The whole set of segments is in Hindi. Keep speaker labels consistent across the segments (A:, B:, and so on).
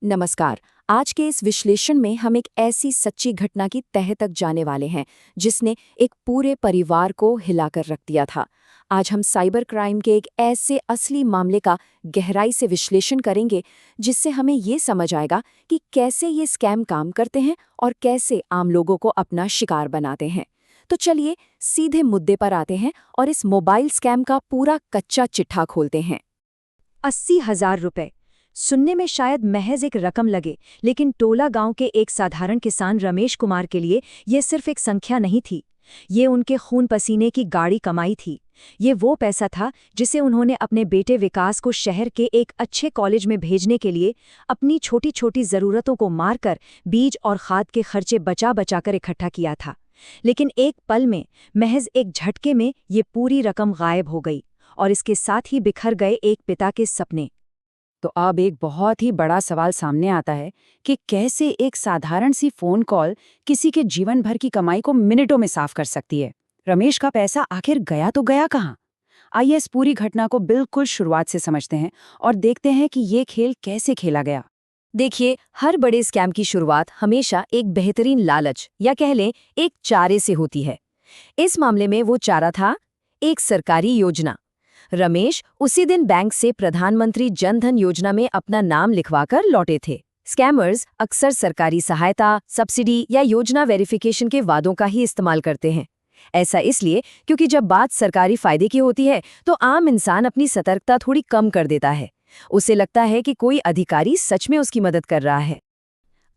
A: नमस्कार। आज के इस विश्लेषण में हम एक ऐसी सच्ची घटना की तह तक जाने वाले हैं जिसने एक पूरे परिवार को हिलाकर रख दिया था। आज हम साइबर क्राइम के एक ऐसे असली मामले का गहराई से विश्लेषण करेंगे जिससे हमें ये समझ आएगा कि कैसे ये स्कैम काम करते हैं और कैसे आम लोगों को अपना शिकार बनाते हैं। तो चलिए सीधे मुद्दे पर आते हैं और इस मोबाइल स्कैम का पूरा कच्चा चिट्ठा खोलते हैं।
B: 80,000 रुपए सुनने में शायद महज एक रकम लगे, लेकिन टोला गांव के एक साधारण किसान रमेश कुमार के लिए ये सिर्फ एक संख्या नहीं थी। ये उनके खून पसीने की गाढ़ी कमाई थी। ये वो पैसा था जिसे उन्होंने अपने बेटे विकास को शहर के एक अच्छे कॉलेज में भेजने के लिए अपनी छोटी छोटी ज़रूरतों को मारकर बीज और खाद के खर्चे बचा बचा कर इकट्ठा किया था। लेकिन एक पल में, महज एक झटके में, ये पूरी रकम गायब हो गई और इसके साथ ही बिखर गए एक पिता के सपने।
C: तो अब एक बहुत ही बड़ा सवाल सामने आता है कि कैसे एक साधारण सी फोन कॉल किसी के जीवन भर की कमाई को मिनटों में साफ कर सकती है। रमेश का पैसा आखिर गया तो गया कहाँ? आइए इस पूरी घटना को बिल्कुल शुरुआत से समझते हैं और देखते हैं कि ये खेल कैसे खेला गया।
A: देखिए, हर बड़े स्कैम की शुरुआत हमेशा एक बेहतरीन लालच या कह लें एक चारे से होती है। इस मामले में वो चारा था एक सरकारी योजना। रमेश उसी दिन बैंक से प्रधानमंत्री जन धन योजना में अपना नाम लिखवाकर लौटे थे। स्कैमर्स अक्सर सरकारी सहायता, सब्सिडी या योजना वेरिफिकेशन के वादों का ही इस्तेमाल करते हैं। ऐसा इसलिए क्योंकि जब बात सरकारी फायदे की होती है तो आम इंसान अपनी सतर्कता थोड़ी कम कर देता है। उसे लगता है कि कोई अधिकारी सच में उसकी मदद कर रहा है।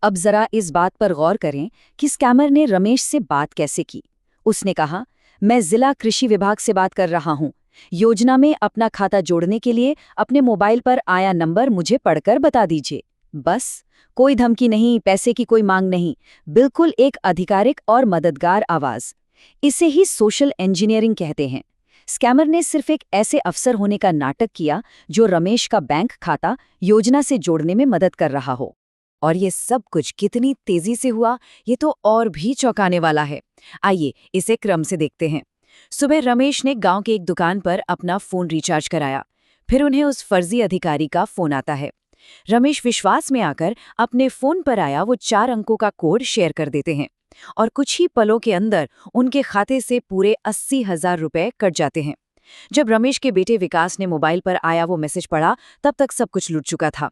C: अब जरा इस बात पर गौर करें कि स्कैमर ने रमेश से बात कैसे की। उसने कहा, मैं जिला कृषि विभाग से बात कर रहा हूँ। योजना में अपना खाता जोड़ने के लिए अपने मोबाइल पर आया नंबर मुझे पढ़कर बता दीजिए। बस, कोई धमकी नहीं, पैसे की कोई मांग नहीं, बिल्कुल एक आधिकारिक और मददगार आवाज। इसे ही सोशल इंजीनियरिंग कहते हैं। स्कैमर ने सिर्फ एक ऐसे अफसर होने का नाटक किया जो रमेश का बैंक खाता योजना से जोड़ने में मदद कर रहा हो।
A: और ये सब कुछ कितनी तेजी से हुआ, ये तो और भी चौंकाने वाला है। आइए इसे क्रम से देखते हैं। सुबह रमेश ने गांव के एक दुकान पर अपना फोन रिचार्ज कराया। फिर उन्हें उस फर्जी अधिकारी का फोन आता है। रमेश विश्वास में आकर अपने फोन पर आया वो 4 अंकों का कोड शेयर कर देते हैं और कुछ ही पलों के अंदर उनके खाते से पूरे 80,000 रुपए कट जाते हैं। जब रमेश के बेटे विकास ने मोबाइल पर आया वो मैसेज पढ़ा, तब तक सब कुछ लुट चुका था।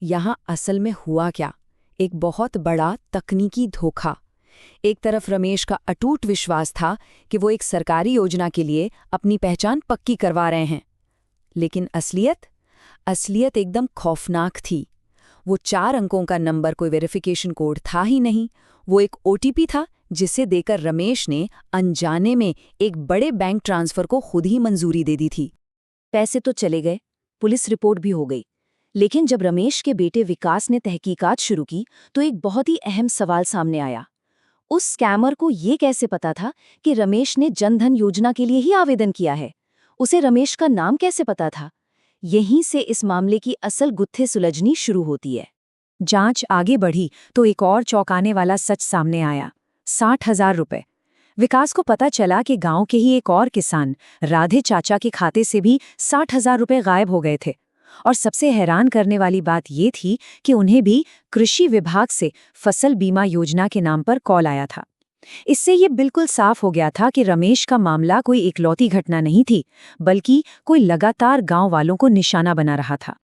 A: यहाँ असल में हुआ क्या? एक बहुत बड़ा तकनीकी धोखा। एक तरफ रमेश का अटूट विश्वास था कि वो एक सरकारी योजना के लिए अपनी पहचान पक्की करवा रहे हैं, लेकिन असलियत एकदम खौफनाक थी। वो 4 अंकों का नंबर कोई वेरिफिकेशन कोड था ही नहीं, वो एक ओटीपी था जिसे देकर रमेश ने अनजाने में एक बड़े बैंक ट्रांसफर को खुद ही मंजूरी दे दी थी। पैसे तो चले गए, पुलिस रिपोर्ट भी हो गई, लेकिन जब रमेश के बेटे विकास ने तहकीकात शुरू की तो एक बहुत ही अहम सवाल सामने आया। उस स्कैमर को ये कैसे पता था कि रमेश ने जन धन योजना के लिए ही आवेदन किया है? उसे रमेश का नाम कैसे पता था? यहीं से इस मामले की असल गुत्थे सुलझनी शुरू होती है।
B: जांच आगे बढ़ी तो एक और चौंकाने वाला सच सामने आया। 60,000 रुपए। विकास को पता चला कि गांव के ही एक और किसान राधे चाचा के खाते से भी 60,000 रुपए गायब हो गए थे। और सबसे हैरान करने वाली बात ये थी कि उन्हें भी कृषि विभाग से फसल बीमा योजना के नाम पर कॉल आया था। इससे ये बिल्कुल साफ हो गया था कि रमेश का मामला कोई इकलौती घटना नहीं थी, बल्कि कोई लगातार गांव वालों को निशाना बना रहा था।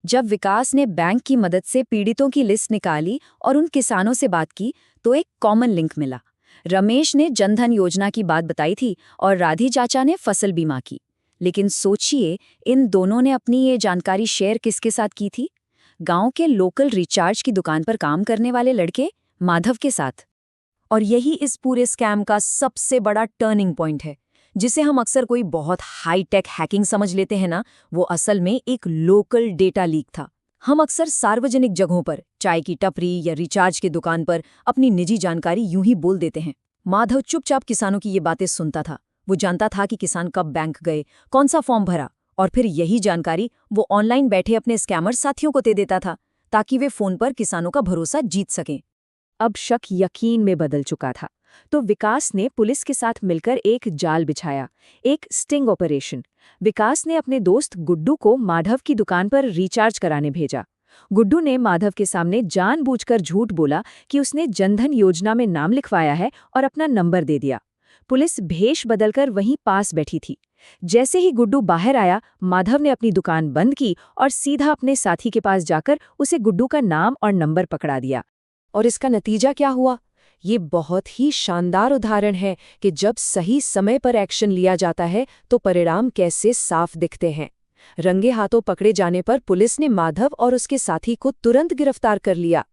A: जब विकास ने बैंक की मदद से पीड़ितों की लिस्ट निकाली और उन किसानों से बात की तो एक कॉमन लिंक मिला। रमेश ने जनधन योजना की बात बताई थी और राधी चाचा ने फसल बीमा की। लेकिन सोचिए, इन दोनों ने अपनी ये जानकारी शेयर किसके साथ की थी? गांव के लोकल रिचार्ज की दुकान पर काम करने वाले लड़के माधव के साथ। और यही इस पूरे स्कैम का सबसे बड़ा टर्निंग पॉइंट है। जिसे हम अक्सर कोई बहुत हाई-टेक हैकिंग समझ लेते हैं ना, वो असल में एक लोकल डेटा लीक था। हम अक्सर सार्वजनिक जगहों पर, चाय की टपरी या रिचार्ज की दुकान पर अपनी निजी जानकारी यूं ही बोल देते हैं। माधव चुपचाप किसानों की ये बातें सुनता था। वो जानता था कि किसान कब बैंक गए, कौन सा फॉर्म भरा, और फिर यही जानकारी वो ऑनलाइन बैठे अपने स्कैमर साथियों को दे देता था ताकि वे फोन पर किसानों का भरोसा जीत सकें। अब शक यकीन में बदल चुका था, तो विकास ने पुलिस के साथ मिलकर एक जाल बिछाया, एक स्टिंग ऑपरेशन। विकास ने अपने दोस्त गुड्डू को माधव की दुकान पर रिचार्ज कराने भेजा।
B: गुड्डू ने माधव के सामने जानबूझकर झूठ बोला कि उसने जनधन योजना में नाम लिखवाया है और अपना नंबर दे दिया। पुलिस भेष बदलकर वहीं पास बैठी थी। जैसे ही गुड्डू बाहर आया, माधव ने अपनी दुकान बंद की और सीधा अपने साथी के पास जाकर उसे गुड्डू का नाम और नंबर पकड़ा दिया। और इसका नतीजा क्या हुआ? ये बहुत ही शानदार उदाहरण है कि जब सही समय पर एक्शन लिया जाता है तो परिणाम कैसे साफ दिखते हैं। रंगे हाथों पकड़े जाने पर पुलिस ने माधव और उसके साथी को तुरंत गिरफ्तार कर लिया।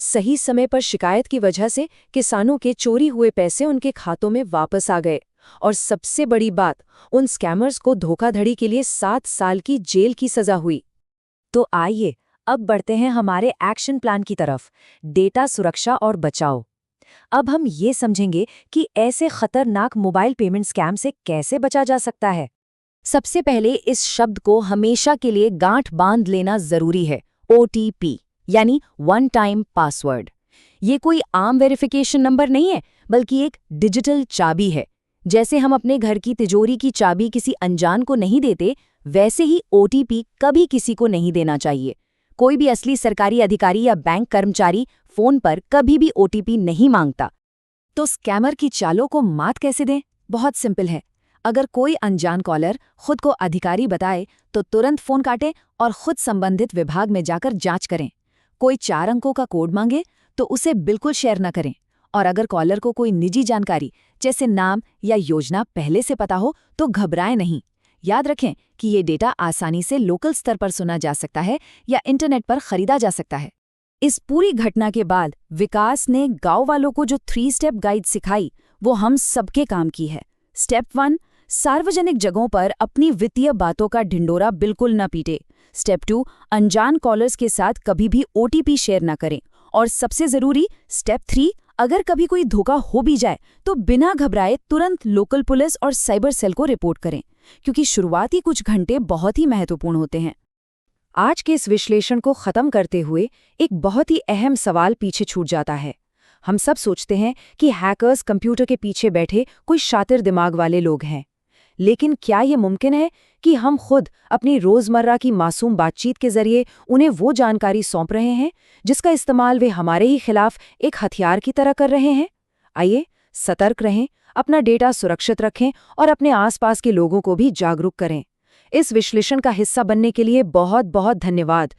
B: सही समय पर शिकायत की वजह से किसानों के चोरी हुए पैसे उनके खातों में वापस आ गए। और सबसे बड़ी बात, उन स्कैमर्स को धोखाधड़ी के लिए 7 साल की जेल की सजा हुई।
C: तो आइए अब बढ़ते हैं हमारे एक्शन प्लान की तरफ, डेटा सुरक्षा और बचाव। अब हम ये समझेंगे कि ऐसे खतरनाक मोबाइल पेमेंट स्कैम से कैसे बचा जा सकता है। सबसे पहले इस शब्द को हमेशा के लिए गांठ बांध लेना जरूरी है, OTP यानी वन टाइम पासवर्ड। ये कोई आम वेरिफिकेशन नंबर नहीं है, बल्कि एक डिजिटल चाबी है। जैसे हम अपने घर की तिजोरी की चाबी किसी अनजान को नहीं देते, वैसे ही OTP कभी किसी को नहीं देना चाहिए। कोई भी असली सरकारी अधिकारी या बैंक कर्मचारी फोन पर कभी भी OTP नहीं मांगता। तो स्कैमर की चालों को मात कैसे दें? बहुत सिंपल है। अगर कोई अनजान कॉलर खुद को अधिकारी बताए तो तुरंत फोन काटें और खुद संबंधित विभाग में जाकर जांच करें। कोई 4 अंकों का कोड मांगे तो उसे बिल्कुल शेयर न करें। और अगर कॉलर को कोई निजी जानकारी जैसे नाम या योजना पहले से पता हो तो घबराएं नहीं। याद रखें कि ये डेटा आसानी से लोकल स्तर पर सुना जा सकता है या इंटरनेट पर खरीदा जा सकता है। इस पूरी घटना के बाद विकास ने गांव वालों को जो 3 स्टेप गाइड सिखाई वो हम सबके काम की है। स्टेप 1, सार्वजनिक जगहों पर अपनी वित्तीय बातों का ढिंडोरा बिल्कुल न पीटे। स्टेप 2, अनजान कॉलर्स के साथ कभी भी OTP शेयर न करें। और सबसे जरूरी स्टेप 3, अगर कभी कोई धोखा हो भी जाए तो बिना घबराए तुरंत लोकल पुलिस और साइबर सेल को रिपोर्ट करें, क्योंकि शुरुआती कुछ घंटे बहुत ही महत्वपूर्ण होते हैं। आज के इस विश्लेषण को खत्म करते हुए एक बहुत ही अहम सवाल पीछे छूट जाता है। हम सब सोचते हैं कि हैकर्स कंप्यूटर के पीछे बैठे कोई शातिर दिमाग वाले लोग हैं, लेकिन क्या ये मुमकिन है कि हम खुद अपनी रोजमर्रा की मासूम बातचीत के जरिए उन्हें वो जानकारी सौंप रहे हैं जिसका इस्तेमाल वे हमारे ही खिलाफ एक हथियार की तरह कर रहे हैं? आइए सतर्क रहें, अपना डेटा सुरक्षित रखें और अपने आसपास के लोगों को भी जागरूक करें। इस विश्लेषण का हिस्सा बनने के लिए बहुत बहुत धन्यवाद।